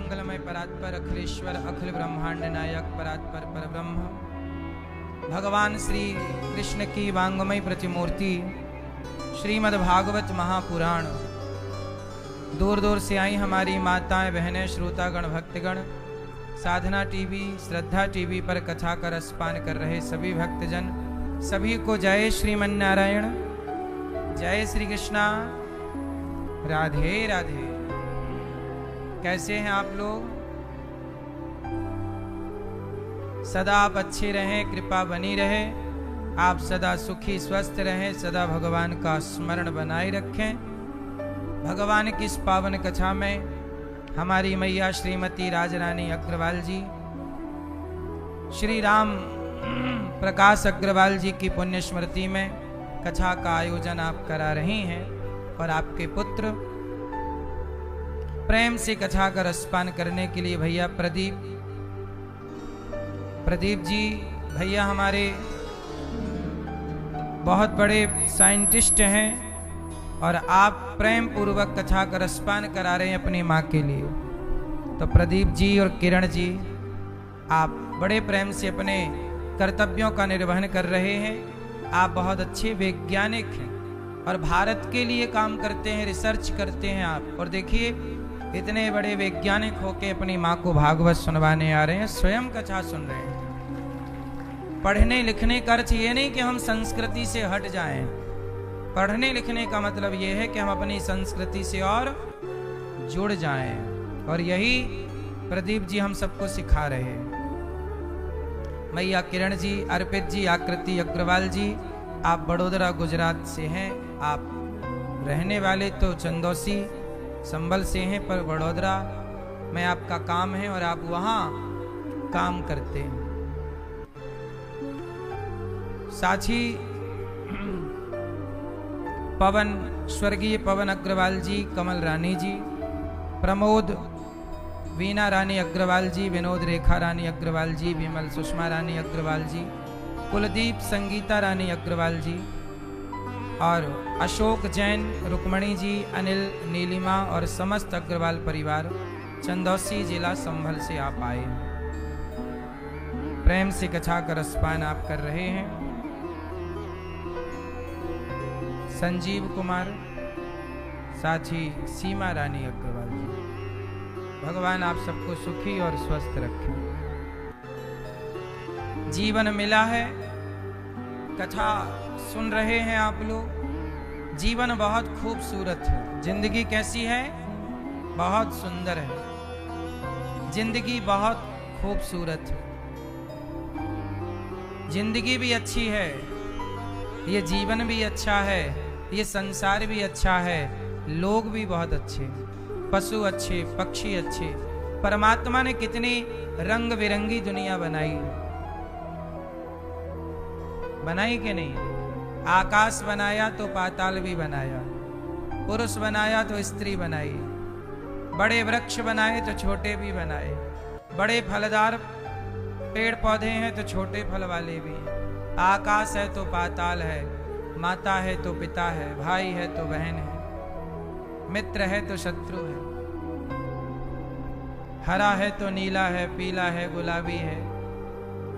मंगलमय परात्पर अखिलेश्वर अखिल ब्रह्मांड नायक परात्पर परब्रह्म भगवान श्री कृष्ण की वांगमय प्रतिमूर्ति श्रीमद् भागवत महापुराण। दूर दूर से आई हमारी माताएं बहनें श्रोतागण भक्तगण, साधना टीवी श्रद्धा टीवी पर कथा का रसपान कर रहे सभी भक्तजन, सभी को जय श्रीमन्नारायण, जय श्री कृष्णा, राधे राधे। कैसे हैं आप लोग? सदा आप अच्छे रहें, कृपा बनी रहे, आप सदा सुखी स्वस्थ रहें, सदा भगवान का स्मरण बनाए रखें। भगवान की इस पावन कथा में हमारी मैया श्रीमती राजरानी अग्रवाल जी, श्री राम प्रकाश अग्रवाल जी की पुण्य स्मृति में कथा का आयोजन आप करा रही हैं और आपके पुत्र प्रेम से कथा का रसपान करने के लिए भैया प्रदीप जी भैया हमारे बहुत बड़े साइंटिस्ट हैं और आप प्रेम पूर्वक कथा का रसपान करा रहे हैं अपनी माँ के लिए। तो प्रदीप जी और किरण जी, आप बड़े प्रेम से अपने कर्तव्यों का निर्वहन कर रहे हैं। आप बहुत अच्छे वैज्ञानिक हैं और भारत के लिए काम करते हैं, रिसर्च करते हैं आप। और देखिए इतने बड़े वैज्ञानिक होके अपनी माँ को भागवत सुनवाने आ रहे हैं, स्वयं कथा सुन रहे हैं। पढ़ने लिखने का अर्थ ये नहीं कि हम संस्कृति से हट जाएं, पढ़ने लिखने का मतलब ये है कि हम अपनी संस्कृति से और जुड़ जाएं, और यही प्रदीप जी हम सबको सिखा रहे हैं। मैया किरण जी, अर्पित जी, आकृति अग्रवाल जी, आप बड़ोदरा गुजरात से हैं, आप रहने वाले तो चंदौसी संबल से हैं, पर बड़ोदरा में आपका काम है और आप वहां काम करते हैं। साथी पवन, स्वर्गीय पवन अग्रवाल जी, कमल रानी जी, प्रमोद, वीना रानी अग्रवाल जी, विनोद रेखा रानी अग्रवाल जी, विमल सुषमा रानी अग्रवाल जी, कुलदीप संगीता रानी अग्रवाल जी और अशोक जैन, रुक्मणी जी, अनिल, नीलिमा और समस्त अग्रवाल परिवार चंदौसी जिला संभल से आप आए हैं। प्रेम से कथा का रसपान आप कर रहे हैं। संजीव कुमार, साथी सीमा रानी अग्रवाल जी, भगवान आप सबको सुखी और स्वस्थ रखें। जीवन मिला है, कथा सुन रहे हैं आप लोग। जीवन बहुत खूबसूरत है। जिंदगी कैसी है? बहुत सुंदर है। जिंदगी बहुत खूबसूरत है। जिंदगी भी अच्छी है, ये जीवन भी अच्छा है, ये संसार भी अच्छा है, लोग भी बहुत अच्छे, पशु अच्छे, पक्षी अच्छे। परमात्मा ने कितनी रंग बिरंगी दुनिया बनाई कि नहीं? आकाश बनाया तो पाताल भी बनाया, पुरुष बनाया तो स्त्री बनाई, बड़े वृक्ष बनाए तो छोटे भी बनाए, बड़े फलदार पेड़ पौधे हैं तो छोटे फल वाले भी हैं। आकाश है तो पाताल है, माता है तो पिता है, भाई है तो बहन है, मित्र है तो शत्रु है, हरा है तो नीला है, पीला है, गुलाबी है।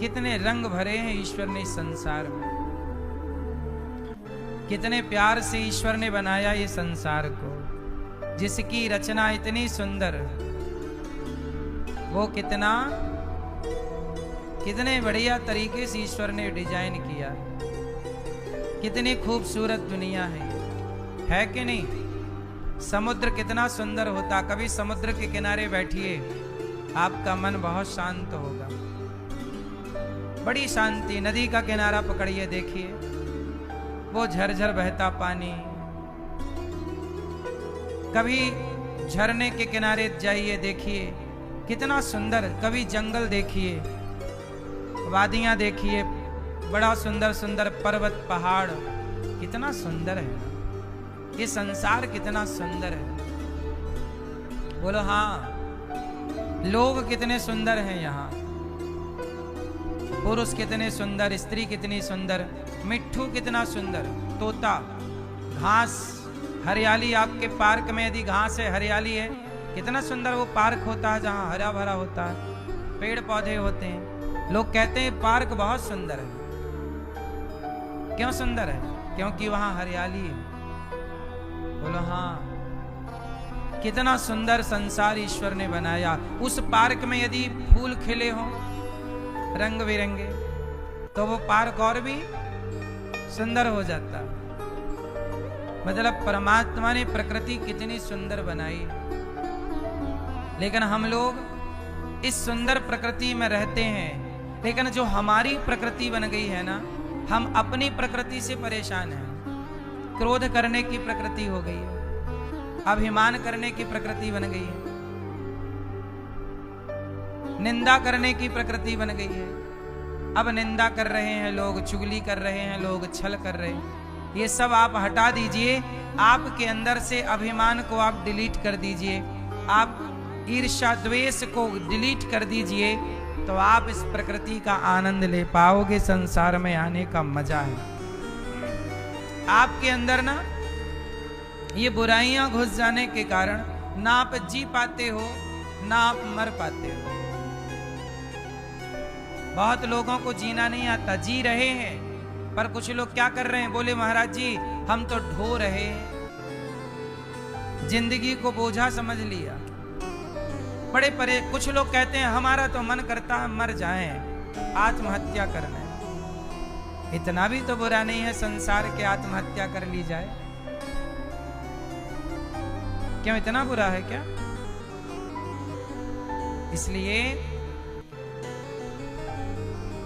कितने रंग भरे हैं ईश्वर ने इस संसार में। कितने प्यार से ईश्वर ने बनाया ये संसार को। जिसकी रचना इतनी सुंदर, वो कितने बढ़िया तरीके से ईश्वर ने डिजाइन किया। कितनी खूबसूरत दुनिया है कि नहीं? समुद्र कितना सुंदर होता। कभी समुद्र के किनारे बैठिए, आपका मन बहुत शांत होगा, बड़ी शांति। नदी का किनारा पकड़िए, देखिए वो झरझर बहता पानी। कभी झरने के किनारे जाइए, देखिए कितना सुंदर। कभी जंगल देखिए, वादियां देखिए, बड़ा सुंदर सुंदर पर्वत पहाड़, कितना सुंदर है ये संसार, कितना सुंदर है। बोलो हाँ। लोग कितने सुंदर हैं यहाँ, पुरुष कितने सुंदर, स्त्री कितनी सुंदर, मिट्ठू कितना सुंदर, तोता, घास, हरियाली। आपके पार्क में यदि घास है, हरियाली है, कितना सुंदर वो पार्क होता है जहाँ हरा भरा होता है, पेड़ पौधे होते हैं। लोग कहते हैं पार्क बहुत सुंदर है। क्यों सुंदर है? क्योंकि वहां हरियाली है। बोलो हाँ। कितना सुंदर संसार ईश्वर ने बनाया। उस पार्क में यदि फूल खिले हों रंग बिरंगे तो वो पार्क और भी सुंदर हो जाता। मतलब परमात्मा ने प्रकृति कितनी सुंदर बनाई। लेकिन हम लोग इस सुंदर प्रकृति में रहते हैं, लेकिन जो हमारी प्रकृति बन गई है ना, हम अपनी प्रकृति से परेशान हैं। क्रोध करने की प्रकृति हो गई है, अभिमान करने की प्रकृति बन गई है, निंदा करने की प्रकृति बन गई है। अब निंदा कर रहे हैं लोग, चुगली कर रहे हैं लोग, छल कर रहे हैं। ये सब आप हटा दीजिए। आपके अंदर से अभिमान को आप डिलीट कर दीजिए, आप ईर्ष्या द्वेष को डिलीट कर दीजिए, तो आप इस प्रकृति का आनंद ले पाओगे। संसार में आने का मजा है। आपके अंदर ना ये बुराइयां घुस जाने के कारण ना आप जी पाते हो ना आप मर पाते हो। बहुत लोगों को जीना नहीं आता, जी रहे हैं, पर कुछ लोग क्या कर रहे हैं? बोले महाराज जी हम तो ढो रहे हैं, जिंदगी को बोझा समझ लिया। बड़े परे कुछ लोग कहते हैं हमारा तो मन करता है मर जाएं, आत्महत्या करना है। इतना भी तो बुरा नहीं है संसार के आत्महत्या कर ली जाए। क्यों इतना बुरा है क्या? इसलिए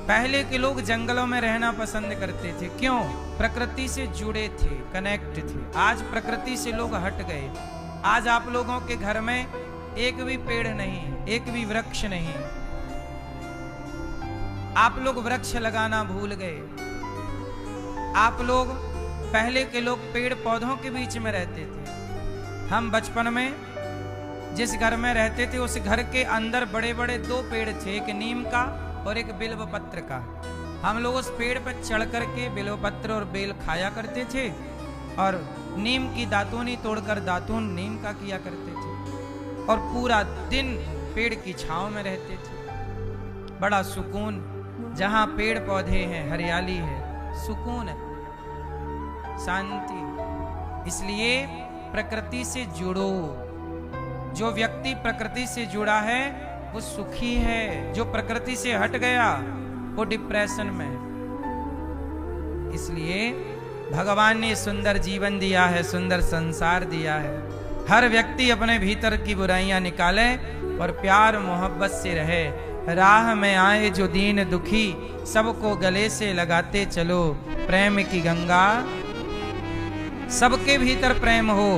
पहले के लोग जंगलों में रहना पसंद करते थे। क्यों? प्रकृति से जुड़े थे, कनेक्ट थे। आज प्रकृति से लोग हट गए। आज आप लोगों के घर में एक भी पेड़ नहीं, एक भी वृक्ष नहीं। आप लोग वृक्ष लगाना भूल गए। आप लोग, पहले के लोग पेड़ पौधों के बीच में रहते थे। हम बचपन में जिस घर में रहते थे उस घर के अंदर बड़े बड़े दो पेड़ थे, एक नीम का और एक बिल्व पत्र का। हम लोग उस पेड़ पर चढ़ करके बिल्व पत्र और बेल खाया करते थे और नीम की दातूनी तोड़कर दातून नीम का किया करते थे और पूरा दिन पेड़ की छांव में रहते थे। बड़ा सुकून, जहां पेड़ पौधे हैं, हरियाली है, सुकून है, शांति। इसलिए प्रकृति से जुड़ो। जो व्यक्ति प्रकृति से जुड़ा है वो सुखी है। जो प्रकृति से हट गया वो डिप्रेशन में है। इसलिए भगवान ने सुंदर जीवन दिया है, सुंदर संसार दिया है। हर व्यक्ति अपने भीतर की बुराइयां निकाले और प्यार मोहब्बत से रहे। राह में आए जो दीन दुखी, सबको गले से लगाते चलो। प्रेम की गंगा, सबके भीतर प्रेम हो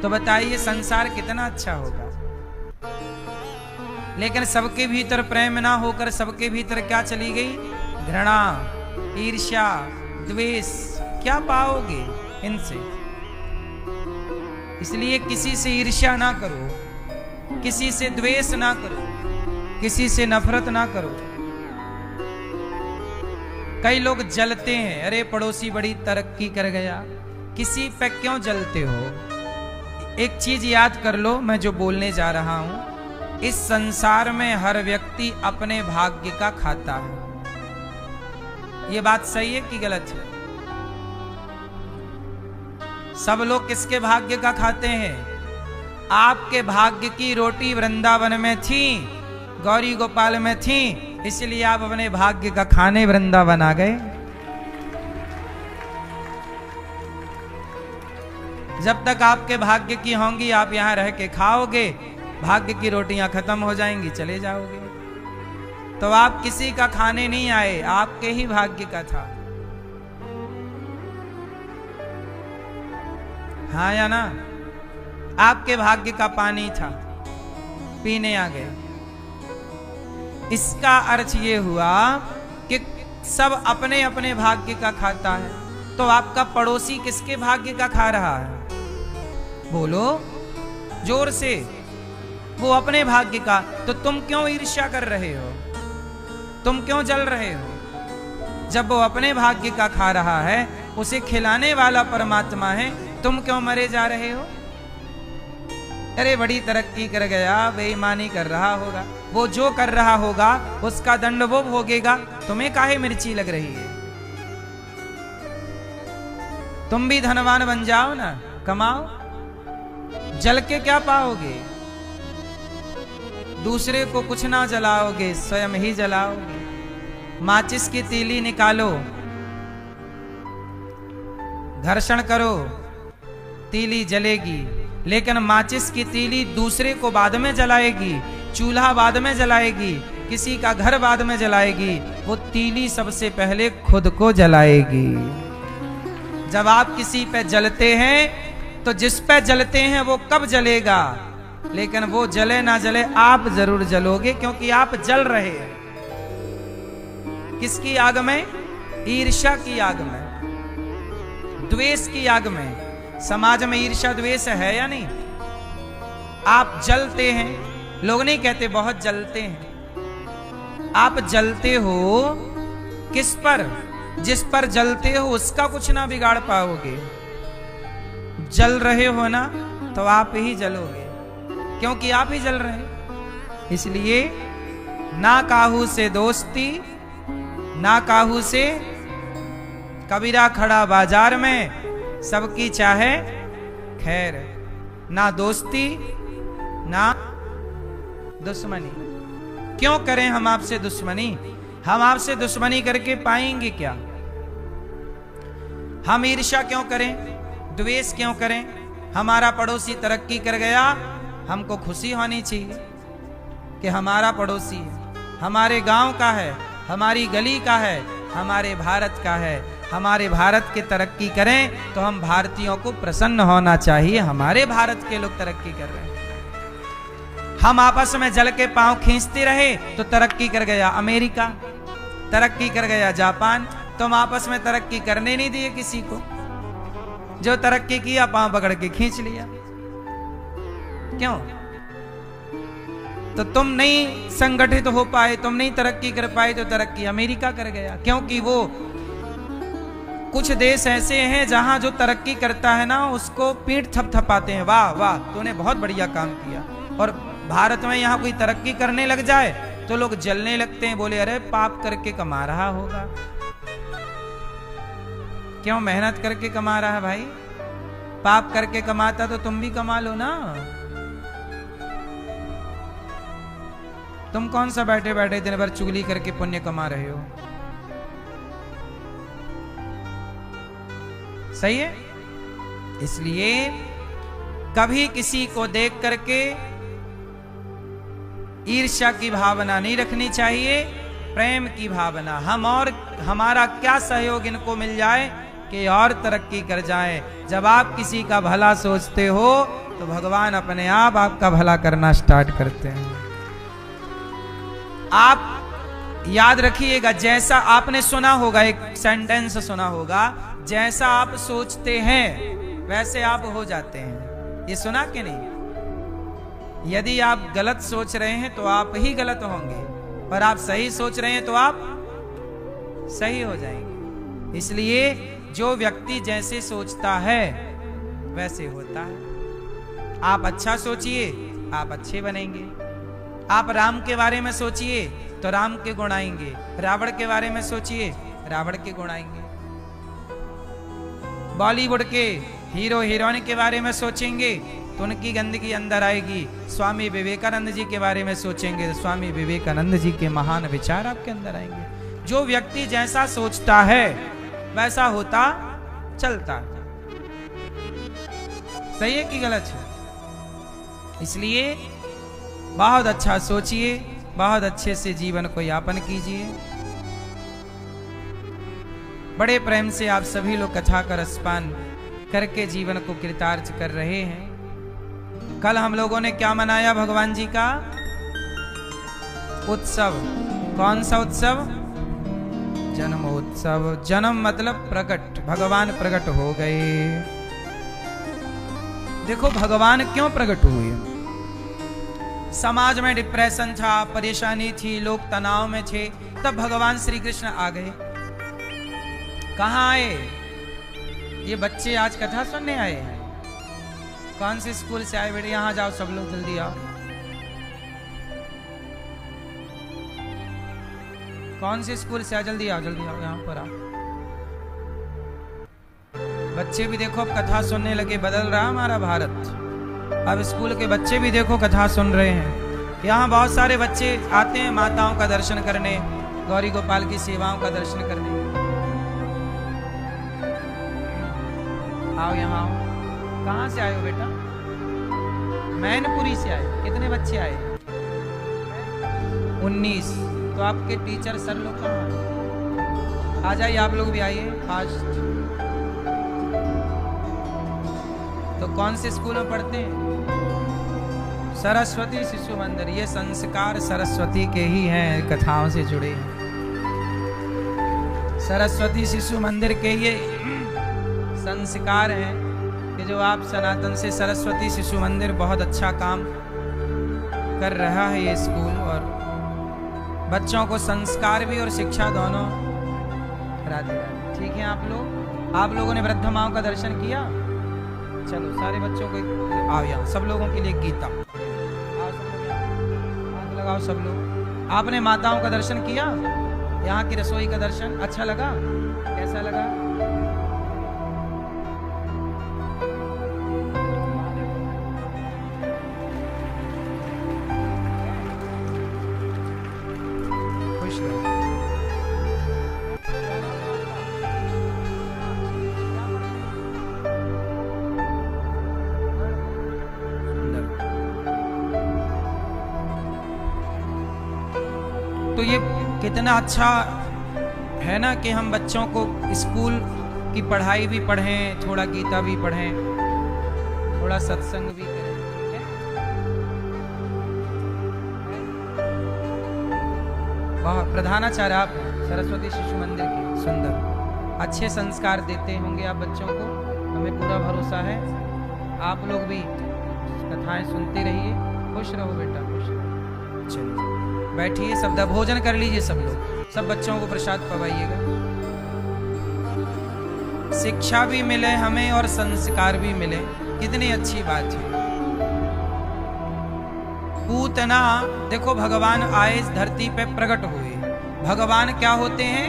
तो बताइए संसार कितना अच्छा होगा। लेकिन सबके भीतर प्रेम ना होकर सबके भीतर क्या चली गई? घृणा, ईर्ष्या, द्वेष। क्या पाओगे इनसे? इसलिए किसी से ईर्ष्या ना करो, किसी से द्वेष ना करो, किसी से नफरत ना करो। कई लोग जलते हैं, अरे पड़ोसी बड़ी तरक्की कर गया। किसी पे क्यों जलते हो? एक चीज याद कर लो, मैं जो बोलने जा रहा हूं, इस संसार में हर व्यक्ति अपने भाग्य का खाता है। यह बात सही है कि गलत है? सब लोग किसके भाग्य का खाते हैं? आपके भाग्य की रोटी वृंदावन में थी, गौरी गोपाल में थी, इसलिए आप अपने भाग्य का खाने वृंदावन आ गए। जब तक आपके भाग्य की होंगी आप यहां रह के खाओगे, भाग्य की रोटियां खत्म हो जाएंगी, चले जाओगे। तो आप किसी का खाने नहीं आए, आपके ही भाग्य का था। हाँ या ना? आपके भाग्य का पानी था, पीने आ गए। इसका अर्थ ये हुआ कि सब अपने अपने भाग्य का खाता है। तो आपका पड़ोसी किसके भाग्य का खा रहा है? बोलो जोर से। वो अपने भाग्य का। तो तुम क्यों ईर्ष्या कर रहे हो? तुम क्यों जल रहे हो? जब वो अपने भाग्य का खा रहा है, उसे खिलाने वाला परमात्मा है, तुम क्यों मरे जा रहे हो? अरे बड़ी तरक्की कर गया, बेईमानी कर रहा होगा, वो जो कर रहा होगा उसका दंड वो भोगेगा, तुम्हें काहे मिर्ची लग रही है? तुम भी धनवान बन जाओ ना, कमाओ, जल के क्या पाओगे? दूसरे को कुछ ना जलाओगे, स्वयं ही जलाओगे। माचिस की तीली निकालो, घर्षण करो, तीली जलेगी, लेकिन माचिस की तीली दूसरे को बाद में जलाएगी, चूल्हा बाद में जलाएगी, किसी का घर बाद में जलाएगी, वो तीली सबसे पहले खुद को जलाएगी। जब आप किसी पे जलते हैं तो जिस पे जलते हैं वो कब जलेगा, लेकिन वो जले ना जले आप जरूर जलोगे, क्योंकि आप जल रहे हैं। किसकी आग में? ईर्ष्या की आग में, द्वेष की आग में। समाज में ईर्ष्या द्वेष है या नहीं? आप जलते हैं, लोग नहीं कहते बहुत जलते हैं। आप जलते हो किस पर? जिस पर जलते हो उसका कुछ ना बिगाड़ पाओगे। जल रहे हो ना तो आप ही जलोगे, क्योंकि आप ही जल रहे हैं। इसलिए ना काहू से दोस्ती, ना काहू से, कबीरा खड़ा बाजार में सबकी चाहे खैर, ना दोस्ती ना दुश्मनी। क्यों करें हम आपसे दुश्मनी? हम आपसे दुश्मनी करके पाएंगे क्या? हम ईर्ष्या क्यों करें, द्वेष क्यों करें? हमारा पड़ोसी तरक्की कर गया, हमको खुशी होनी चाहिए कि हमारा पड़ोसी है, हमारे गांव का है, हमारी गली का है, हमारे भारत का है। हमारे भारत के तरक्की करें तो हम भारतीयों को प्रसन्न होना चाहिए, हमारे भारत के लोग तरक्की कर रहे हैं। हम आपस में जल के पांव खींचते रहे तो तरक्की कर गया अमेरिका, तरक्की कर गया जापान। तुम आपस में तरक्की करने नहीं दिए किसी को, जो तरक्की किया पांव पकड़ के खींच लिया। क्यों? तो तुम नहीं संगठित हो पाए, तुम नहीं तरक्की कर पाए, तो तरक्की अमेरिका कर गया। क्योंकि वो कुछ देश ऐसे हैं जहां जो तरक्की करता है ना उसको पीठ थपथपाते हैं, वाह वाह तूने बहुत बढ़िया काम किया। और भारत में यहां कोई तरक्की करने लग जाए तो लोग जलने लगते हैं, बोले अरे पाप करके कमा रहा होगा। क्यों? मेहनत करके कमा रहा है भाई, पाप करके कमाता तो तुम भी कमा लो ना। तुम कौन सा बैठे बैठे दिन भर चुगली करके पुण्य कमा रहे हो? सही है? इसलिए कभी किसी को देख करके ईर्ष्या की भावना नहीं रखनी चाहिए, प्रेम की भावना। हम और हमारा क्या सहयोग इनको मिल जाए कि और तरक्की कर जाए। जब आप किसी का भला सोचते हो तो भगवान अपने आप आपका भला करना स्टार्ट करते हैं। आप याद रखिएगा, जैसा आपने सुना होगा, एक सेंटेंस सुना होगा, जैसा आप सोचते हैं वैसे आप हो जाते हैं। ये सुना कि नहीं? यदि आप गलत सोच रहे हैं तो आप ही गलत होंगे, पर आप सही सोच रहे हैं तो आप सही हो जाएंगे। इसलिए जो व्यक्ति जैसे सोचता है वैसे होता है। आप अच्छा सोचिए, आप अच्छे बनेंगे। आप राम के बारे में सोचिए तो राम के गुण आएंगे, रावण के बारे में सोचिए रावण के गुण आएंगे। बॉलीवुड के हीरो हीरोइन के बारे में सोचेंगे तो उनकी गंदगी अंदर आएगी। स्वामी विवेकानंद जी के बारे में सोचेंगे तो स्वामी विवेकानंद जी के महान विचार आपके अंदर आएंगे। जो व्यक्ति जैसा सोचता है वैसा होता चलता है। सही है कि गलत है? इसलिए बहुत अच्छा सोचिए, बहुत अच्छे से जीवन को यापन कीजिए। बड़े प्रेम से आप सभी लोग कथा का रसपान करके जीवन को कृतार्थ कर रहे हैं। कल हम लोगों ने क्या मनाया? भगवान जी का उत्सव। कौन सा उत्सव? जन्मोत्सव। जन्म मतलब प्रकट, भगवान प्रकट हो गए। देखो भगवान क्यों प्रकट हुए? समाज में डिप्रेशन था, परेशानी थी, लोग तनाव में थे, तब भगवान श्री कृष्ण आ गए। कहाँ आए? ये बच्चे आज कथा सुनने आए हैं। कौन से स्कूल से आए बेटे? यहाँ जाओ सब लोग, जल्दी आओ। कौन से स्कूल से आए? जल्दी आओ, जल्दी आओ, यहाँ पर आओ। बच्चे भी देखो अब कथा सुनने लगे, बदल रहा हमारा भारत। अब स्कूल के बच्चे भी देखो कथा सुन रहे हैं। यहाँ बहुत सारे बच्चे आते हैं माताओं का दर्शन करने, गौरी गोपाल की सेवाओं का दर्शन करने। आओ यहाँ आओ। कहाँ से आए हो बेटा? मैनपुरी से आए। कितने बच्चे आए? 19। तो आपके टीचर सर लोग कहाँ हैं? आ जाइए, आप लोग भी आइए फास्ट। तो कौन से स्कूल में पढ़ते हैं? सरस्वती शिशु मंदिर। ये संस्कार सरस्वती के ही हैं, कथाओं से जुड़े हैं। सरस्वती शिशु मंदिर के ये संस्कार हैं कि जो आप सनातन से सरस्वती शिशु मंदिर बहुत अच्छा काम कर रहा है ये स्कूल, और बच्चों को संस्कार भी और शिक्षा दोनों कराते हैं। ठीक है आप लोगों ने वृद्ध माओं का दर्शन किया? चलो सारे बच्चों को आओ यहाँ, सब लोगों के लिए गीता। आओ सब लोग, हाथ लगाओ सब लोग। आपने माताओं का दर्शन किया? यहाँ की रसोई का दर्शन अच्छा लगा? कैसा लगा? खुश रहो। तो ये कितना अच्छा है ना कि हम बच्चों को स्कूल की पढ़ाई भी पढ़ें, थोड़ा गीता भी पढ़ें, थोड़ा सत्संग भी करें। ठीक है? वाह, प्रधानाचार्य आप सरस्वती शिशु मंदिर के, सुंदर, अच्छे संस्कार देते होंगे आप बच्चों को, हमें पूरा भरोसा है। आप लोग भी कथाएं सुनते रहिए। खुश रहो बेटा, खुश रहो। चलिए बैठिए, सब भोजन कर लीजिए, सब लोग, सब बच्चों को प्रसाद पवाइएगा। शिक्षा भी मिले हमें और संस्कार भी मिले, कितनी अच्छी बात है। पूतना देखो, भगवान आए इस धरती पे, प्रकट हुए। भगवान क्या होते हैं?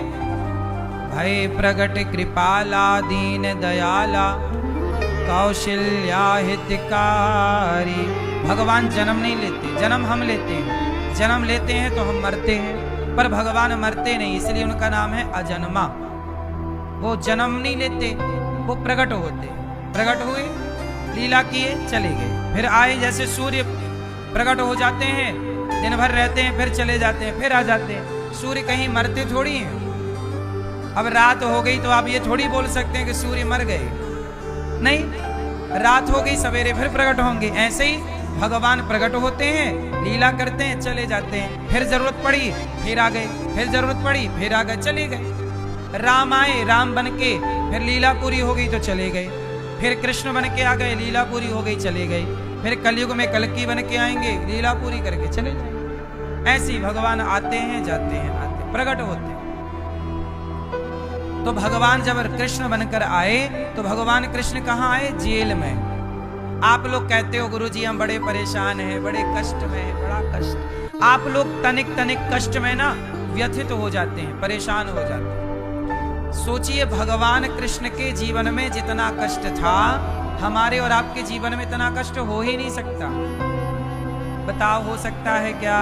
भय प्रगट कृपाला, दीन दयाला, कौशल्या हितकारी। भगवान जन्म नहीं लेते, जन्म हम लेते हैं। जन्म लेते हैं तो हम मरते हैं, पर भगवान मरते नहीं, इसलिए उनका नाम है अजन्मा। वो जन्म नहीं लेते, वो प्रकट होते। प्रकट हुए, लीला किए, चले गए, फिर आए। जैसे सूर्य प्रकट हो जाते हैं, दिन भर रहते हैं, फिर चले जाते हैं, फिर आ जाते हैं। सूर्य कहीं मरते थोड़ी हैं। अब रात हो गई तो आप ये थोड़ी बोल सकते हैं कि सूर्य मर गए, नहीं, रात हो गई, सवेरे फिर प्रकट होंगे। ऐसे ही भगवान प्रकट होते हैं, लीला करते हैं, चले जाते हैं, फिर जरूरत पड़ी फिर आ गए, फिर जरूरत पड़ी फिर आ गए, चले गए। राम आए, राम बन के, फिर लीला पूरी हो गई तो चले गए, फिर कृष्ण बन के आ गए, लीला पूरी हो गई, चले गए, फिर कलयुग में कल्कि बन के आएंगे, लीला पूरी करके चले जाएंगे। ऐसे ही भगवान आते हैं, जाते हैं, आते, प्रकट होते हैं। तो भगवान जब कृष्ण बनकर आए तो भगवान कृष्ण कहाँ आए? जेल में। आप लोग कहते हो गुरुजी हम बड़े परेशान हैं, बड़े कष्ट में हैं, बड़ा कष्ट। आप लोग तनिक तनिक कष्ट में ना व्यथित हो जाते हैं, परेशान हो जाते हैं। सोचिए, भगवान कृष्ण के जीवन में जितना कष्ट था, हमारे और आपके जीवन में इतना कष्ट हो ही नहीं सकता। बताओ, हो सकता है क्या?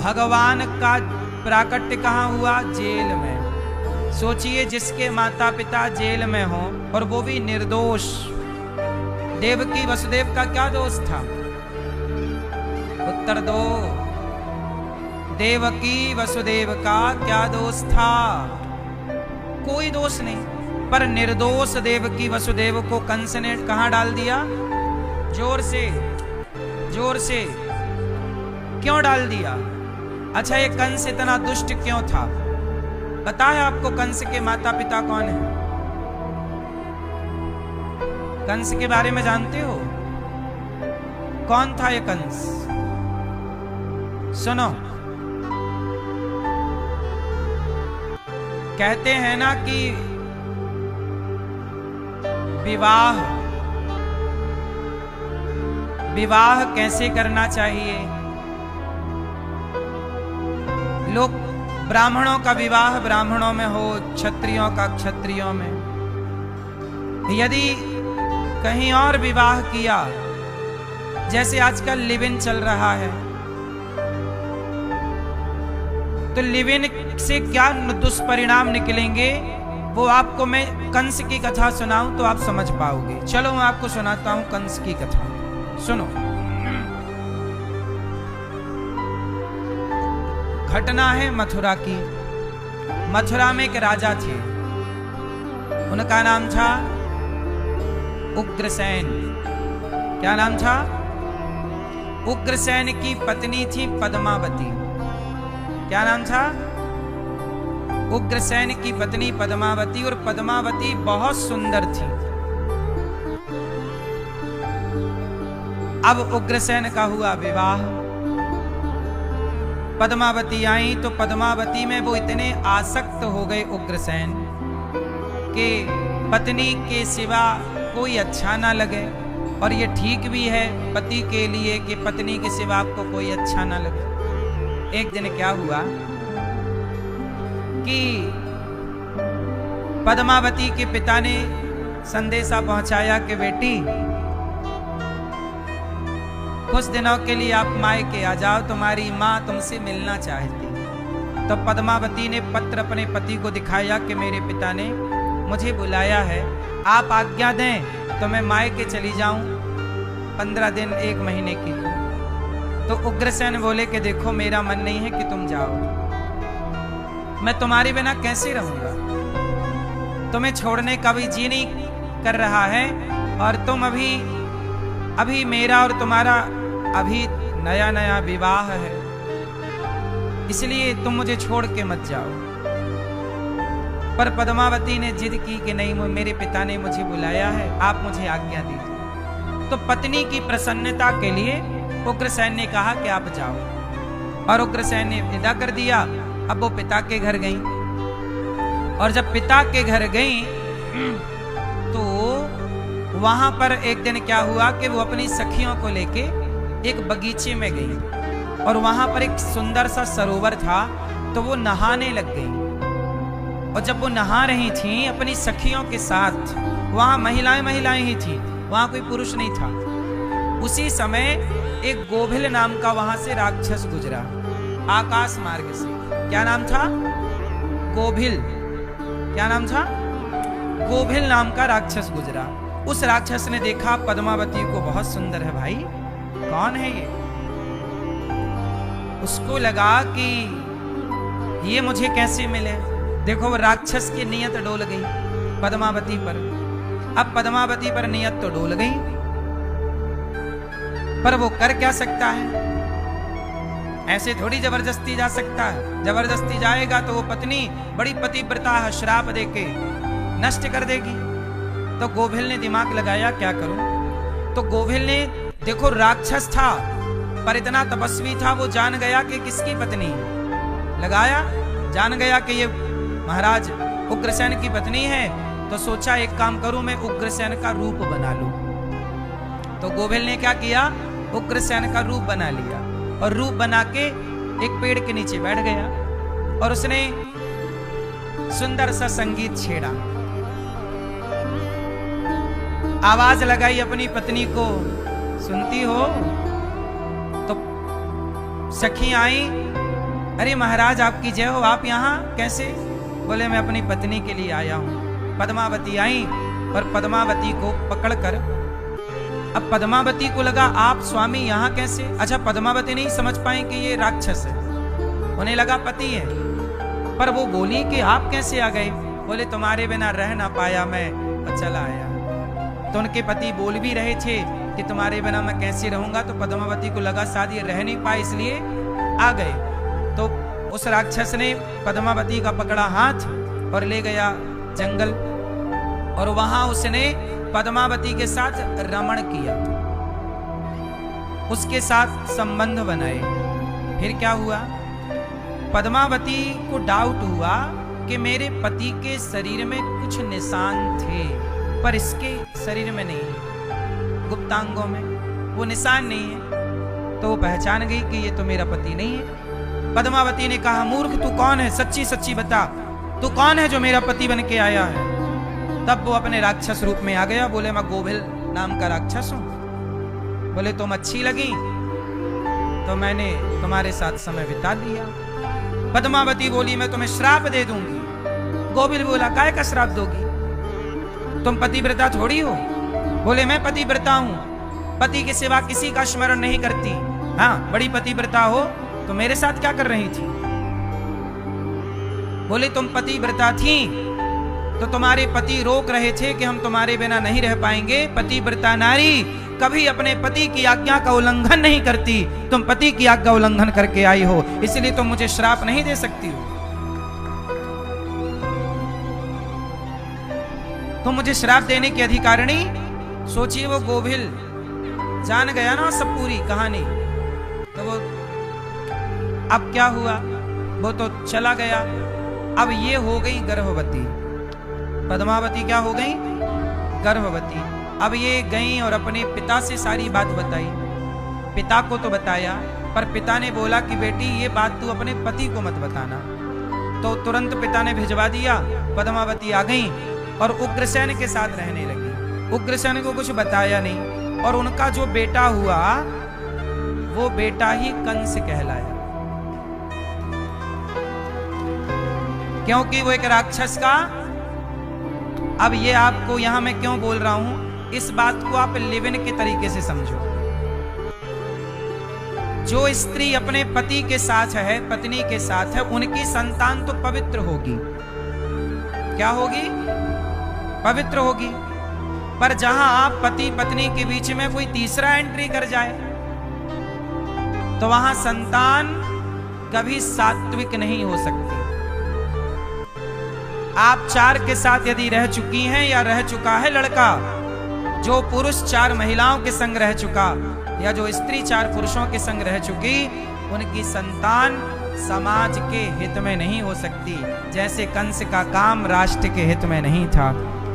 भगवान का प्राकट्य कहाँ हुआ? जेल में। सोचिए, जिसके माता पिता जेल में हों और वो भी निर्दोष। देवकी वसुदेव का क्या दोष था? उत्तर दो। देवकी वसुदेव का क्या दोष था? कोई दोष नहीं, पर निर्दोष देवकी वसुदेव को कंस ने कहां डाल दिया? जोर से, जोर से। क्यों डाल दिया? अच्छा, ये कंस इतना दुष्ट क्यों था? पता है आपको कंस के माता पिता कौन है? कंस के बारे में जानते हो? कौन था ये कंस? सुनो, कहते हैं ना कि विवाह विवाह कैसे करना चाहिए। लोग ब्राह्मणों का विवाह ब्राह्मणों में हो, क्षत्रियों का क्षत्रियों में। यदि कहीं और विवाह किया, जैसे आजकल लिव इन चल रहा है, तो लिव इन से क्या दुष्परिणाम निकलेंगे वो आपको मैं कंस की कथा सुनाऊं तो आप समझ पाओगे। चलो मैं आपको सुनाता हूं कंस की कथा, सुनो। घटना है मथुरा की। मथुरा में एक राजा थे, उनका नाम था उग्रसेन। क्या नाम था? उग्रसेन की पत्नी थी पद्मावती। क्या नाम था? उग्रसेन की पत्नी पद्मावती। और पद्मावती बहुत सुंदर थी। अब उग्रसेन का हुआ विवाह। पद्मावती आई तो पद्मावती में वो इतने आसक्त हो गए उग्रसेन कि पत्नी के सिवा कोई अच्छा ना लगे। और ये ठीक भी है पति के लिए कि पत्नी के सिवा आपको कोई अच्छा ना लगे। एक दिन क्या हुआ कि पद्मावती के पिता ने संदेशा पहुंचाया कि बेटी कुछ दिनों के लिए आप मायके आ जाओ, तुम्हारी मां तुमसे मिलना चाहती। तो पद्मावती ने पत्र अपने पति को दिखाया कि मेरे पिता ने मुझे बुलाया है, आप आज्ञा दें तो मैं मायके चली जाऊं 15 दिन 1 महीने की। तो उग्रसेन बोले कि देखो मेरा मन नहीं है कि तुम जाओ, मैं तुम्हारे बिना कैसे रहूंगा, तुम्हें छोड़ने का भी जी नहीं कर रहा है। और तुम अभी मेरा और तुम्हारा अभी नया नया विवाह है, इसलिए तुम मुझे छोड़ के मत जाओ। पर पद्मावती ने जिद की कि नहीं, मेरे पिता ने मुझे बुलाया है, आप मुझे आज्ञा दीजिए। तो पत्नी की प्रसन्नता के लिए उग्रसेन ने कहा कि आप जाओ। और उग्रसेन ने विदा कर दिया। अब वो पिता के घर गई। और जब पिता के घर गई तो वहां पर एक दिन क्या हुआ कि वो अपनी सखियों को लेके एक बगीचे में गई। और वहां पर एक सुंदर सा सरोवर था, तो वो नहाने लग गई। और जब वो नहा रही थी अपनी सखियों के साथ, वहां महिलाएं ही थी, वहां कोई पुरुष नहीं था। उसी समय एक गोभिल नाम का वहां से राक्षस गुजरा आकाश मार्ग से। क्या नाम था? गोभिल। क्या नाम था? गोभिल नाम का राक्षस गुजरा। उस राक्षस ने देखा पद्मावती को, बहुत सुंदर है भाई, कौन है ये? उसको लगा कि ये मुझे कैसे मिले। देखो वो राक्षस की नियत डोल गई पद्मावती पर। अब पद्मावती पर नियत तो डोल गई, पर वो कर क्या सकता है? ऐसे थोड़ी जबरदस्ती जा सकता है। जबरदस्ती जाएगा तो वो पत्नी बड़ी पतिव्रता है, श्राप देके नष्ट कर देगी। तो गोभिल ने दिमाग लगाया क्या करूं। तो गोभिल ने, देखो राक्षस था पर इतना तपस्वी था, वो जान गया कि किसकी पत्नी लगाया, जान गया कि ये महाराज उग्रसेन की पत्नी है। तो सोचा एक काम करूं, मैं उग्रसेन का रूप बना लूं। तो गोभिल ने क्या किया, उग्रसेन का रूप बना लिया। और रूप बना के एक पेड़ के नीचे बैठ गया और उसने सुंदर सा संगीत छेड़ा, आवाज लगाई अपनी पत्नी को, सुनती हो? तो सखी आई, अरे महाराज आपकी जय हो, आप यहाँ कैसे? बोले मैं अपनी पत्नी के लिए आया हूं। पद्मावती आई और पद्मावती को पकड़कर, अब पद्मावती को लगा आप स्वामी यहाँ कैसे? अच्छा, पद्मावती नहीं समझ पाए कि ये राक्षस है, उन्हें लगा पति है। पर वो बोली कि आप कैसे आ गए? बोले तुम्हारे बिना रह ना पाया मैं और चला आया। तो उनके पति बोल भी रहे थे कि तुम्हारे बिना मैं कैसे रहूंगा। तो पद्मावती को लगा शायद ये रह नहीं पाए इसलिए आ गए। तो उस राक्षस ने पद्मावती का पकड़ा हाथ और ले गया जंगल। और वहां उसने पद्मावती के साथ रमण किया, उसके साथ संबंध बनाए। फिर क्या हुआ, पद्मावती को डाउट हुआ कि मेरे पति के शरीर में कुछ निशान थे पर इसके शरीर में नहीं, गुप्तांगों में। वो निशान नहीं है, तो वो पहचान गई कि ये तो मेरा पति नहीं है। पद्मावती ने कहा, मूर्ख तू कौन है, सच्ची सच्ची बता, तू कौन है जो मेरा पति बन के आया है। तब वो अपने राक्षस रूप में आ गया। बोले, मैं गोभिल नाम का राक्षस हूं। बोले, तुम अच्छी लगी तो मैंने तुम्हारे साथ समय बिता दिया। पद्मावती बोली, मैं तुम्हें श्राप दे दूंगी। गोभिल बोला, काय का श्राप दोगी, तुम पतिव्रता थोड़ी हो। बोले, मैं पतिव्रता हूं, पति के सिवा किसी का स्मरण नहीं करती। हाँ, बड़ी पतिव्रता हो तो मेरे साथ क्या कर रही थी। बोले, तुम पतिव्रता थी तो तुम्हारे पति रोक रहे थे कि हम तुम्हारे बिना नहीं रह पाएंगे। पतिव्रता नारी कभी अपने पति की आज्ञा का उल्लंघन नहीं करती। तुम पति की आज्ञा उल्लंघन करके आई हो, इसलिए तुम मुझे श्राप नहीं दे सकती हो। तुम मुझे श्राप देने की अधिकारिणी। सोचिए, वो गोभिल जान गया ना सब पूरी कहानी। तो वो अब क्या हुआ, वो तो चला गया। अब ये हो गई गर्भवती। पद्मावती क्या हो गई, गर्भवती। अब ये गई और अपने पिता से सारी बात बताई। पिता को तो बताया, पर पिता ने बोला कि बेटी ये बात तू अपने पति को मत बताना। तो तुरंत पिता ने भिजवा दिया। पद्मावती आ गई और उग्रसेन के साथ रहने लगी। उग्रसेन को कुछ बताया नहीं, और उनका जो बेटा हुआ वो बेटा ही कंस कहलाया, क्योंकि वो एक राक्षस का। अब ये आपको यहां मैं क्यों बोल रहा हूं, इस बात को आप लिव इन के तरीके से समझो। जो स्त्री अपने पति के साथ है, पत्नी के साथ है, उनकी संतान तो पवित्र होगी। क्या होगी, पवित्र होगी। पर जहां आप पति पत्नी के बीच में कोई तीसरा एंट्री कर जाए तो वहां संतान कभी सात्विक नहीं हो सकती। आप 4 के साथ यदि रह चुकी हैं या रह चुका है लड़का, जो पुरुष 4 महिलाओं के संग रह चुका या जो स्त्री 4 पुरुषों के संग रह चुकी, उनकी संतान समाज के हित में नहीं हो सकती। जैसे कंस का काम राष्ट्र के हित में नहीं था,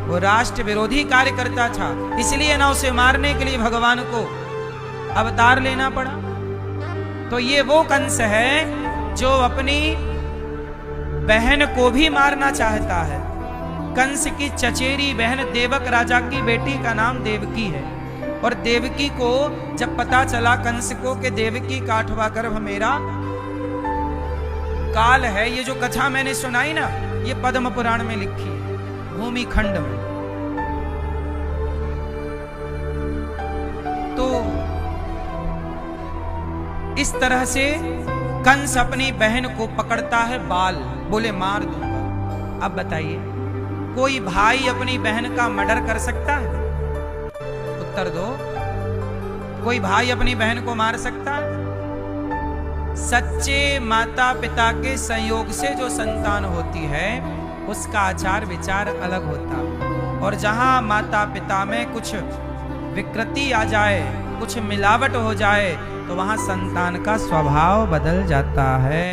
वो राष्ट्र विरोधी कार्य करता था, इसलिए ना उसे मारने के लिए भगवान को अवतार लेना पड़ा। तो ये वो कंस है जो अपनी बहन को भी मारना चाहता है। कंस की चचेरी बहन देवक राजा की बेटी का नाम देवकी है, और देवकी को जब पता चला कंस को कि देवकी का 8वां गर्भ मेरा काल है, ये जो कथा मैंने सुनाई ना, ये पद्म पुराण में लिखी है, भूमि खंड में। तो इस तरह से कंस अपनी बहन को पकड़ता है बाल, बोले मार दूंगा। अब बताइए, कोई भाई अपनी बहन का मर्डर कर सकता है? उत्तर दो। कोई भाई अपनी बहन को मार सकता है? सच्चे माता पिता के संयोग से जो संतान होती है उसका आचार विचार अलग होता है, और जहां माता पिता में कुछ विकृति आ जाए, कुछ मिलावट हो जाए, तो वहां संतान का स्वभाव बदल जाता है।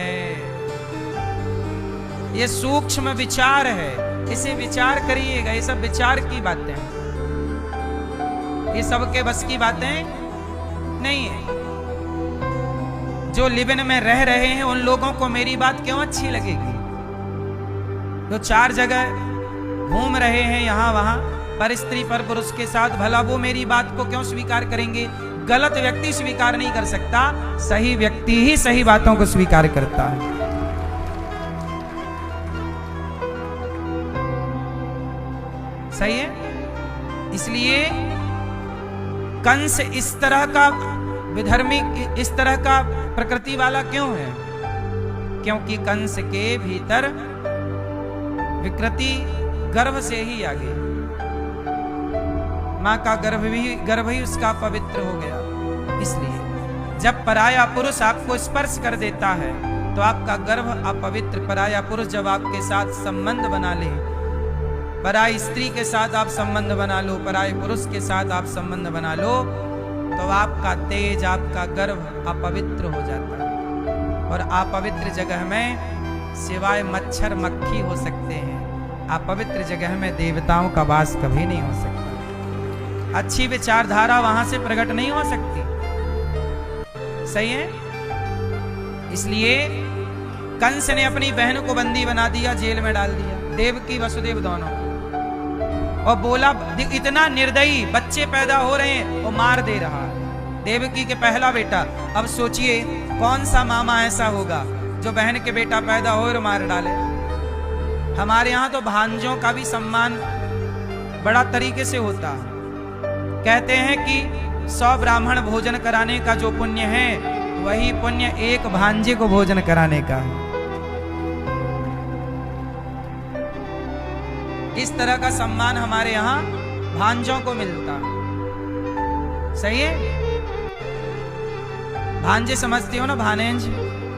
ये सूक्ष्म विचार है, इसे विचार करिएगा। ये सब विचार की बातें हैं, ये सबके बस की बातें नहीं है। जो लिव इन में रह रहे हैं उन लोगों को मेरी बात क्यों अच्छी लगेगी? जो 4 जगह घूम रहे हैं यहां वहां, पर स्त्री पर पुरुष के साथ, भला वो मेरी बात को क्यों स्वीकार करेंगे? गलत व्यक्ति स्वीकार नहीं कर सकता, सही व्यक्ति ही सही बातों को स्वीकार करता है। सही है। इसलिए कंस इस तरह का विधर्मी, इस तरह का प्रकृति वाला क्यों है? क्योंकि कंस के भीतर विकृति गर्भ से ही आ गई। मां का गर्भ ही उसका पवित्र हो गया। इसलिए जब पराया पुरुष आपको स्पर्श कर देता है तो आपका गर्भ अपवित्र। पराया पुरुष जब आपके साथ संबंध बना ले, पराई स्त्री के साथ आप संबंध बना लो, पराये पुरुष के साथ आप संबंध बना लो, तो आपका तेज, आपका गर्भ अपवित्र हो जाता है। और अपवित्र जगह में सिवाय मच्छर मक्खी हो सकते हैं, अपवित्र जगह में देवताओं का वास कभी नहीं हो सकता। अच्छी विचारधारा वहां से प्रकट नहीं हो सकती। सही है। इसलिए कंस ने अपनी बहन को बंदी बना दिया, जेल में डाल दिया, देवकी वसुदेव दोनों, और बोला इतना निर्दयी, बच्चे पैदा हो रहे हैं वो मार दे रहा है, देवकी के पहला बेटा। अब सोचिए कौन सा मामा ऐसा होगा जो बहन के बेटा पैदा हो और मार डाले। हमारे यहाँ तो भांजों का भी सम्मान बड़ा तरीके से होता है। कहते हैं कि 100 ब्राह्मण भोजन कराने का जो पुण्य है, वही पुण्य एक भांजे को भोजन कराने का है। इस तरह का सम्मान हमारे यहाँ भांजों को मिलता है। सही है। भांजे समझते हो ना, भानेंज,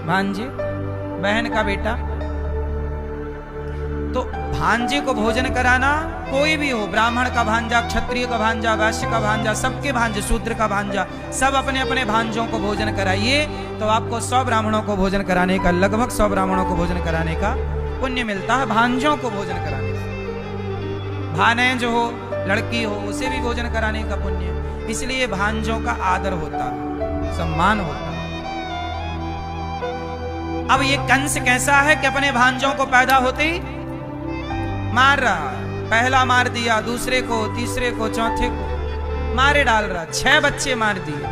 भांजे, बहन का बेटा। तो भांजे को भोजन कराना, कोई भी हो, ब्राह्मण का भांजा, क्षत्रिय का भांजा, वैश्य का भांजा, सबके भांजे, शूद्र का भांजा, सब अपने अपने भांजों को भोजन कराइए तो आपको 100 ब्राह्मणों को भोजन कराने का, लगभग 100 ब्राह्मणों को भोजन कराने का पुण्य मिलता है, भांजों को भोजन कराने का। भानेंज हो, लड़की हो, उसे भी भोजन कराने का पुण्य। इसलिए भांजों का आदर होता है, सम्मान होता है। अब ये कंस कैसा है कि अपने भांजों को पैदा होते ही मार रहा है। पहला मार दिया, दूसरे को, तीसरे को, चौथे को मारे डाल रहा, 6 बच्चे मार दिए।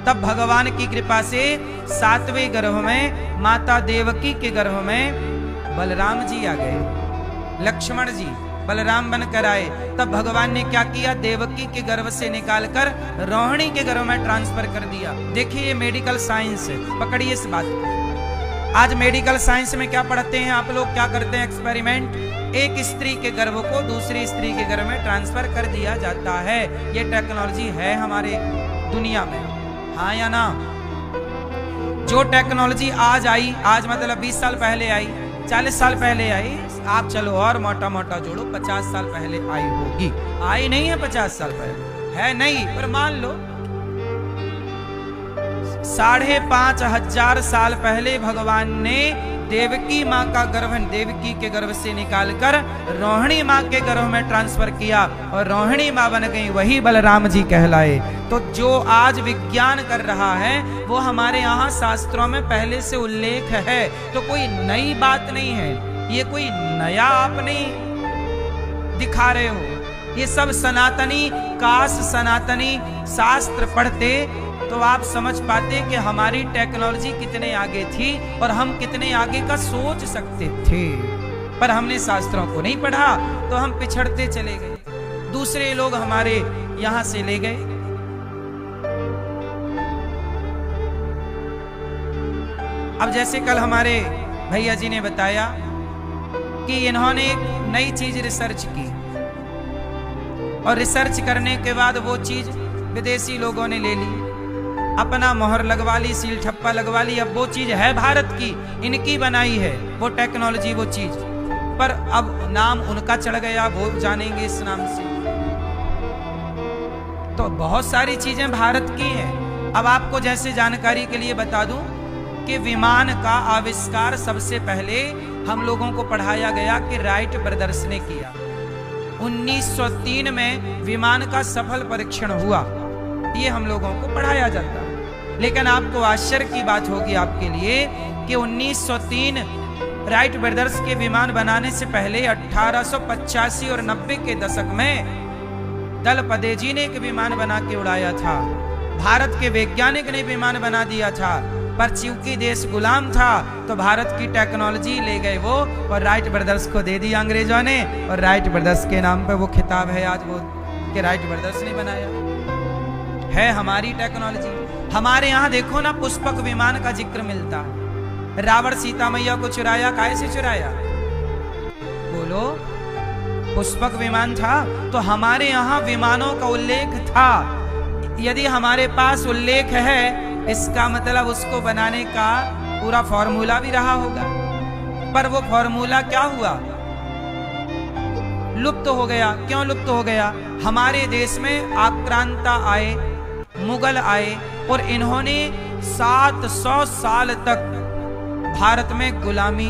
तब भगवान की कृपा से 7वें गर्भ में, माता देवकी के गर्भ में बलराम जी आ गए। लक्ष्मण जी बलराम बनकर आए। तब भगवान ने क्या किया, देवकी के गर्भ से निकालकर रोहिणी के गर्भ में ट्रांसफर कर दिया। देखिए ये मेडिकल साइंस है, पकड़िए इस बात को। आज मेडिकल साइंस में क्या पढ़ते हैं आप लोग, क्या करते हैं एक्सपेरिमेंट, एक स्त्री के गर्भ को दूसरी स्त्री के गर्भ में ट्रांसफर कर दिया जाता है। ये टेक्नोलॉजी है हमारे दुनिया में, हाँ या ना। जो टेक्नोलॉजी आज आई, आज मतलब 20 साल पहले आई, 40 साल पहले आई, आप चलो और मोटा मोटा जोड़ो 50 साल पहले आई होगी। आई नहीं है 50 साल पहले, है नहीं, पर मान लो 5,500 साल पहले भगवान ने देवकी माँ का गर्भ, देवकी के गर्भ से निकालकर रोहिणी माँ के गर्भ में ट्रांसफर किया और रोहिणी माँ बन गई, वही बलराम जी कहलाए। तो जो आज विज्ञान कर रहा है वो हमारे यहाँ शास्त्रों में पहले से उल्लेख है, तो कोई नई बात नहीं है, ये कोई नया आप नहीं दिखा रहे हो। ये सब सनातनी, काश सनातनी शास्त्र पढ़ते तो आप समझ पाते कि हमारी टेक्नोलॉजी कितने आगे थी और हम कितने आगे का सोच सकते थे। पर हमने शास्त्रों को नहीं पढ़ा तो हम पिछड़ते चले गए, दूसरे लोग हमारे यहां से ले गए। अब जैसे कल हमारे भैया जी ने बताया कि इन्होंने एक नई चीज रिसर्च की और रिसर्च करने के बाद वो चीज विदेशी लोगों ने ले ली, अपना मोहर लगवा ली, सील ठप्पा लगवा ली। अब वो चीज है भारत की, इनकी बनाई है वो टेक्नोलॉजी, वो चीज, पर अब नाम उनका चढ़ गया, वो जानेंगे इस नाम से। तो बहुत सारी चीजें भारत की हैं। अब आपको जैसे जानकारी के लिए बता दूं कि विमान का आविष्कार सबसे पहले हम लोगों को पढ़ाया गया कि राइट ब्रदर्स ने किया। 1903 में विमान का सफल परीक्षण हुआ, ये हम लोगों को पढ़ाया जाता है। लेकिन आपको आश्चर्य की बात होगी आपके लिए कि 1903 राइट ब्रदर्स के विमान बनाने से पहले 1885 और 90 के दशक में दलपदे जी ने एक विमान बना के उड़ाया था। भारत के वैज्ञानिक ने विमान बना दिया था, पर चूंकि देश गुलाम था तो भारत की टेक्नोलॉजी ले गए वो और राइट ब्रदर्स को दे दिया अंग्रेजों ने, और राइट ब्रदर्स के नाम पे वो खिताब है आज वो कि राइट ब्रदर्स ने बनाया है हमारी टेक्नोलॉजी। हमारे यहाँ देखो ना, पुष्पक विमान का जिक्र मिलता है। रावण सीता मैया को चुराया, कैसे चुराया बोलो, पुष्पक विमान था। तो हमारे यहाँ विमानों का उल्लेख था। यदि हमारे पास उल्लेख है, इसका मतलब उसको बनाने का पूरा फॉर्मूला भी रहा होगा, पर वो फॉर्मूला क्या हुआ, लुप्त हो गया। क्यों लुप्त हो गया? हमारे देश में आक्रांता आए, मुगल आए और इन्होंने 700 साल तक भारत में गुलामी,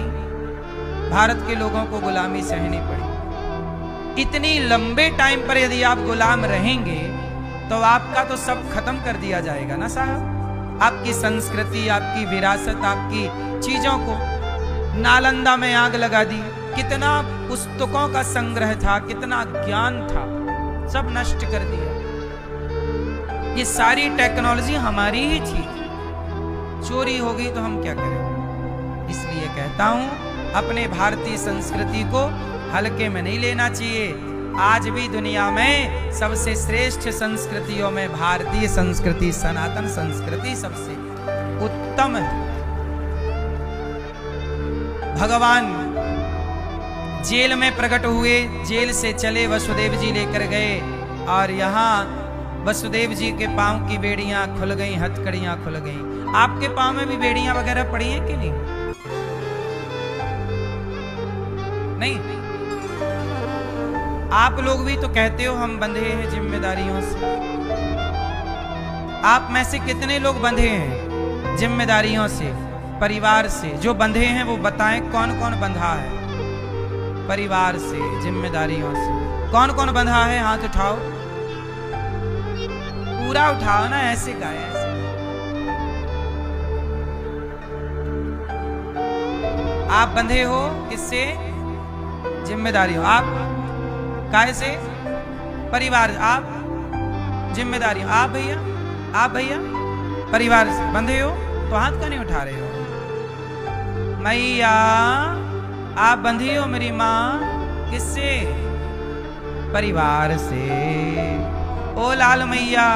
भारत के लोगों को गुलामी सहनी पड़ी। इतनी लंबे टाइम पर यदि आप गुलाम रहेंगे तो आपका तो सब खत्म कर दिया जाएगा ना साहब। आपकी संस्कृति, आपकी विरासत, आपकी चीजों को नालंदा में आग लगा दी। कितना पुस्तकों का संग्रह था, कितना ज्ञान था, सब नष्ट कर दिया। ये सारी टेक्नोलॉजी हमारी ही थी, चोरी हो गई तो हम क्या करें। इसलिए कहता हूं अपने भारतीय संस्कृति को हल्के में नहीं लेना चाहिए। आज भी दुनिया में सबसे श्रेष्ठ संस्कृतियों में भारतीय संस्कृति, सनातन संस्कृति सबसे उत्तम है। भगवान जेल में प्रकट हुए, जेल से चले वसुदेव जी लेकर गए और यहाँ वसुदेव जी के पांव की बेड़ियां खुल गई, हथकड़ियां खुल गई। आपके पांव में भी बेड़ियां वगैरह पड़ी हैं कि नहीं? नहीं। आप लोग भी तो कहते हो हम बंधे हैं जिम्मेदारियों से। आप में से कितने लोग बंधे हैं जिम्मेदारियों से, परिवार से? जो बंधे हैं वो बताएं कौन कौन बंधा है परिवार से, जिम्मेदारियों से? कौन कौन बंधा है? हाथ उठाओ, पूरा उठाओ ना, ऐसे गाए ऐसे। आप बंधे हो किससे? जिम्मेदारी हो। आप काहे से? परिवार। आप जिम्मेदारी। आप भैया, आप भैया परिवार से बंधे हो तो हाथ क्यों नहीं उठा रहे हो? मैया आप बंधी हो मेरी माँ, किससे? परिवार से। ओ लाल मैया,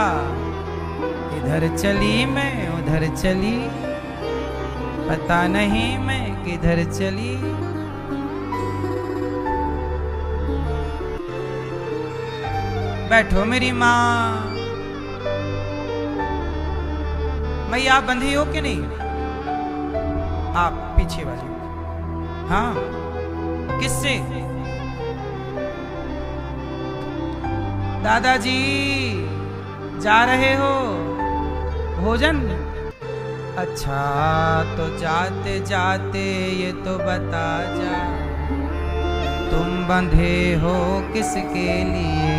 इधर चली मैं उधर चली, पता नहीं मैं किधर चली। बैठो मेरी माँ। मैया आप बंधी हो कि नहीं? आप पीछे वाली। हाँ, किससे? दादाजी जा रहे हो भोजन? अच्छा, तो जाते जाते ये तो बता जा, तुम बंधे हो किसके लिए?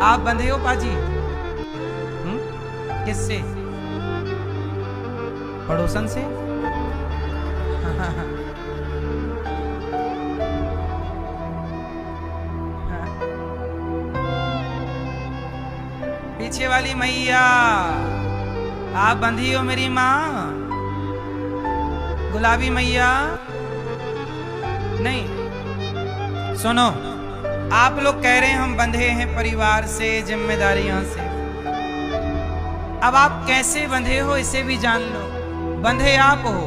आप बंधे हो पाजी? किससे? पड़ोसन से? पीछे वाली मैया आप बंधी हो मेरी माँ? गुलाबी मैया नहीं। सुनो, आप लोग कह रहे हैं हम बंधे हैं परिवार से, जिम्मेदारियों से। अब आप कैसे बंधे हो इसे भी जान लो। बंधे आप हो,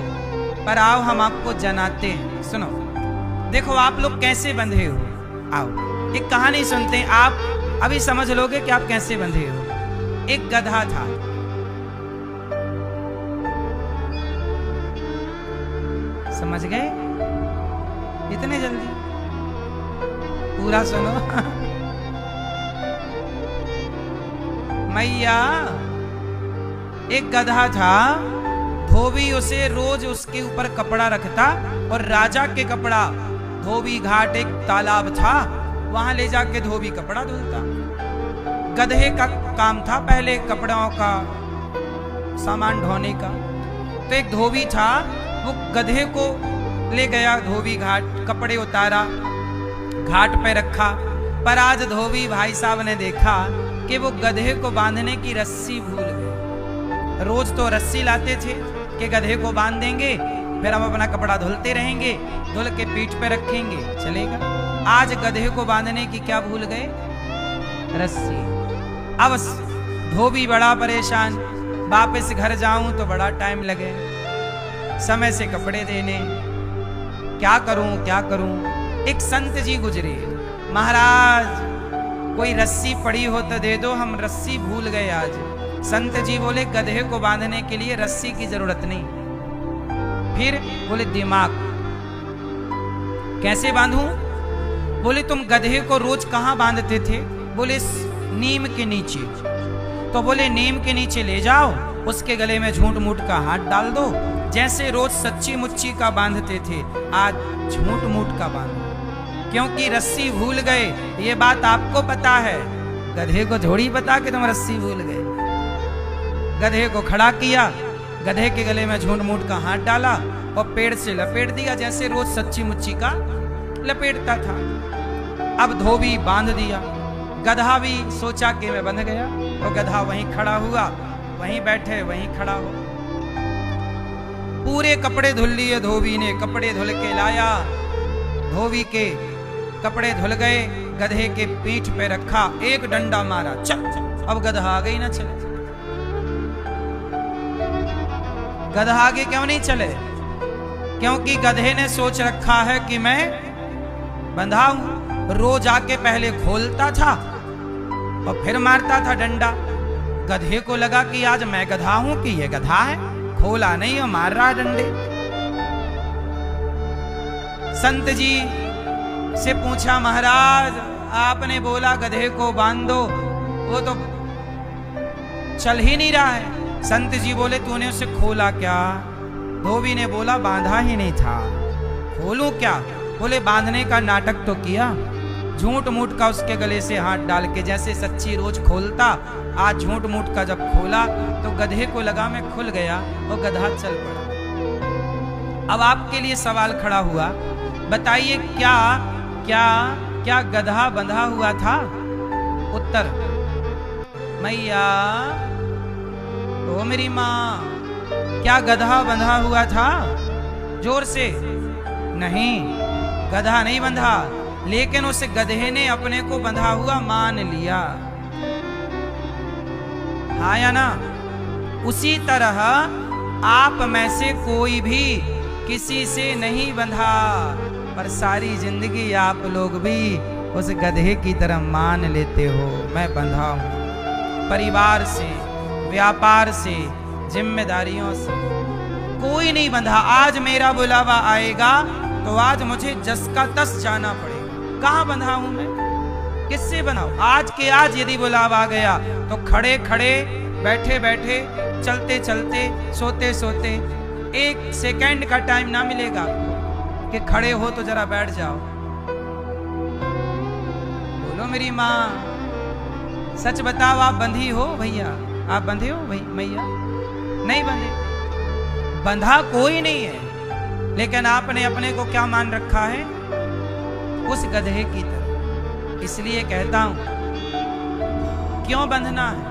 पर आओ हम आपको जनाते हैं। सुनो, देखो आप लोग कैसे बंधे हो। आओ एक कहानी सुनते हैं, आप अभी समझ लोगे कि आप कैसे बंधे हो। एक गधा था, समझ गए इतने जल्दी? पूरा सुनो। मैया, एक गधा था, धोबी उसे रोज उसके ऊपर कपड़ा रखता और राजा के कपड़ा, धोबी घाट एक तालाब था, वहां ले जाके धोबी कपड़ा धुलता। गधे का काम था पहले कपड़ों का सामान ढोने का। तो एक धोबी था, वो गधे को ले गया धोबी घाट, कपड़े उतारा, घाट पे रखा। पर आज धोबी भाई साहब ने देखा कि वो गधे को बांधने की रस्सी भूल गए। रोज तो रस्सी लाते थे कि गधे को बांध देंगे, फिर हम अपना कपड़ा धुलते रहेंगे, धुल के पीठ पे रखेंगे, चलेगा। आज गधे को बांधने की क्या भूल गए? रस्सी। अब धोबी बड़ा परेशान, वापस घर जाऊं तो बड़ा टाइम लगे, समय से कपड़े देने, क्या करूं क्या करूं। एक संत जी गुजरे, महाराज कोई रस्सी पड़ी हो तो दे दो, हम रस्सी भूल गए आज। संत जी बोले गधे को बांधने के लिए रस्सी की जरूरत नहीं। फिर बोले दिमाग, कैसे बांधूं? बोले तुम गधे को रोज कहां बांधते थे? बोले नीम के नीचे। तो बोले नीम के नीचे ले जाओ, उसके गले में झूठ मूठ का हाथ डाल दो, जैसे रोज सच्ची मुच्ची का बांधते थे आज झूठ मूठ का बांधो, क्योंकि रस्सी भूल गए। ये बात आपको पता है, गधे को थोड़ी पता कि तुम रस्सी भूल गए। गधे को खड़ा किया, गधे के गले में झूठ मूठ का हाथ डाला और पेड़ से लपेट दिया, जैसे रोज सच्ची मुच्ची का लपेटता था। अब धोबी बांध दिया, गधा भी सोचा कि मैं बंध गया, और गधा वहीं खड़ा हुआ, वहीं बैठे वहीं खड़ा हो। पूरे कपड़े धुल लिए धोबी ने, कपड़े धुल के लाया, धोबी के कपड़े धुल गए, गधे के पीठ पे रखा, एक डंडा मारा, चल। अब गधा आगे ही ना चले। गधा आगे क्यों नहीं चले? क्योंकि गधे ने सोच रखा है कि मैं बंधा हूं। रोज आके पहले खोलता था और फिर मारता था डंडा। गधे को लगा कि आज मैं गधा हूं कि ये गधा है, खोला नहीं और मार रहा डंडे। संत जी से पूछा, महाराज आपने बोला गधे को बांध दो, वो तो चल ही नहीं रहा है। संत जी बोले तूने उसे खोला क्या? धोबी ने बोला बांधा ही नहीं था, खोलूं क्या? बोले बांधने का नाटक तो किया, झूठ मूठ का उसके गले से हाथ डाल के, जैसे सच्ची रोज खोलता, आज झूठ मूठ का जब खोला तो गधे को लगा मैं खुल गया और गधा चल पड़ा। अब आपके लिए सवाल खड़ा हुआ, बताइए क्या क्या क्या गधा बंधा हुआ था? उत्तर, मैया ओ मेरी माँ, क्या गधा बंधा हुआ था? जोर से, नहीं गधा नहीं बंधा, लेकिन उस गधे ने अपने को बंधा हुआ मान लिया। हाँ या ना? उसी तरह आप में से कोई भी किसी से नहीं बंधा, पर सारी जिंदगी आप लोग भी उस गधे की तरह मान लेते हो मैं बंधा हूं। परिवार से, व्यापार से, जिम्मेदारियों से कोई नहीं बंधा। आज मेरा बुलावा आएगा तो आज मुझे जस का तस जाना पड़ेगा। कहाँ बंधा हूं मैं? किससे बंधा हूं? आज के आज यदि बुलावा आ गया तो खड़े खड़े, बैठे बैठे, चलते चलते, सोते सोते एक सेकंड का टाइम ना मिलेगा कि खड़े हो तो जरा बैठ जाओ। बोलो मेरी माँ, सच बताओ आप बंधी हो भैया? आप बंधे हो भाई मैया? नहीं बंधे। बंधा कोई नहीं है, लेकिन आपने अपने को क्या मान रखा है? उस गधे की तरह। इसलिए कहता हूं, क्यों बंधना है?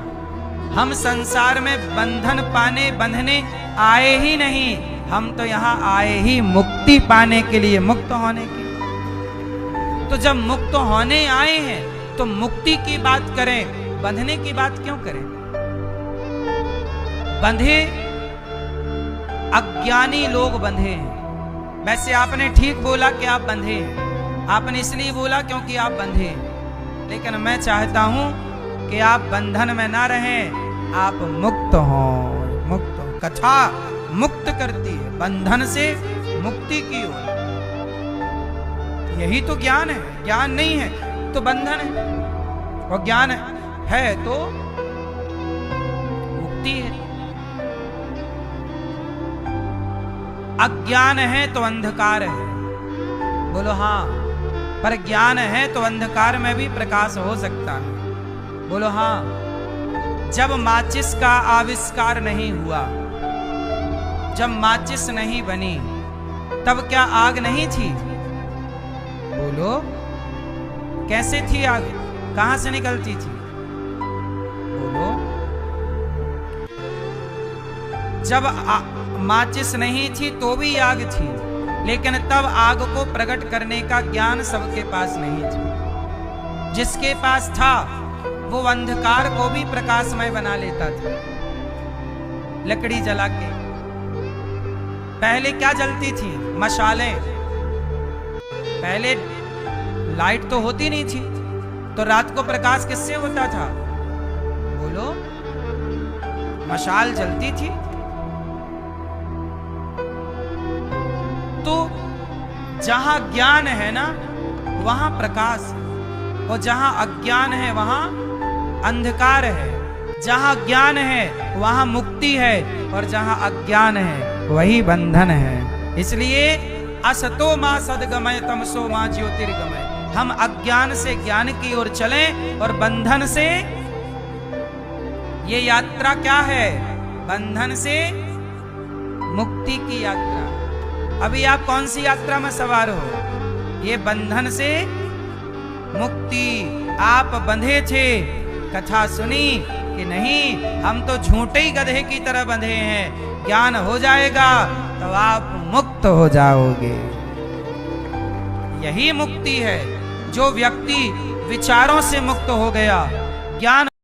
हम संसार में बंधन पाने बंधने आए ही नहीं, हम तो यहां आए ही मुक्ति पाने के लिए, मुक्त होने के लिए। तो जब मुक्त होने आए हैं तो मुक्ति की बात करें, बंधने की बात क्यों करें? बंधे अज्ञानी लोग बंधे हैं। वैसे आपने ठीक बोला कि आप बंधे हैं, आपने इसलिए बोला क्योंकि आप बंधे हैं, लेकिन मैं चाहता हूं कि आप बंधन में ना रहें, आप मुक्त हो। मुक्त हो। कथा मुक्त करती है, बंधन से मुक्ति की ओर। यही तो ज्ञान है। ज्ञान नहीं है तो बंधन है, और ज्ञान है तो मुक्ति है। अज्ञान है तो अंधकार है। बोलो हाँ। पर ज्ञान है तो अंधकार में भी प्रकाश हो सकता है। बोलो हाँ। जब माचिस का आविष्कार नहीं हुआ, जब माचिस नहीं बनी, तब क्या आग नहीं थी? बोलो, कैसे थी आग? कहां से निकलती थी? बोलो। जब माचिस नहीं थी तो भी आग थी, लेकिन तब आग को प्रकट करने का ज्ञान सबके पास नहीं था। जिसके पास था वो अंधकार को भी प्रकाशमय बना लेता था। लकड़ी जला के, पहले क्या जलती थी? मशालें। पहले लाइट तो होती नहीं थी, तो रात को प्रकाश किससे होता था? बोलो। मशाल जलती थी। तो जहां ज्ञान है ना, वहां प्रकाश है, और जहां अज्ञान है वहां अंधकार है। जहां ज्ञान है वहां मुक्ति है, और जहां अज्ञान है वही बंधन है। इसलिए असतो मां सद्गमय तमसो मां ज्योतिर्गमय। हम अज्ञान से ज्ञान की ओर चलें और बंधन से, ये यात्रा क्या है? बंधन से मुक्ति की यात्रा। अभी आप कौन सी यात्रा में सवार हो? ये बंधन से मुक्ति। आप बंधे थे, कथा सुनी कि नहीं, हम तो झूठे ही गधे की तरह बंधे हैं, ज्ञान हो जाएगा तो आप मुक्त हो जाओगे। यही मुक्ति है। जो व्यक्ति विचारों से मुक्त हो गया, ज्ञान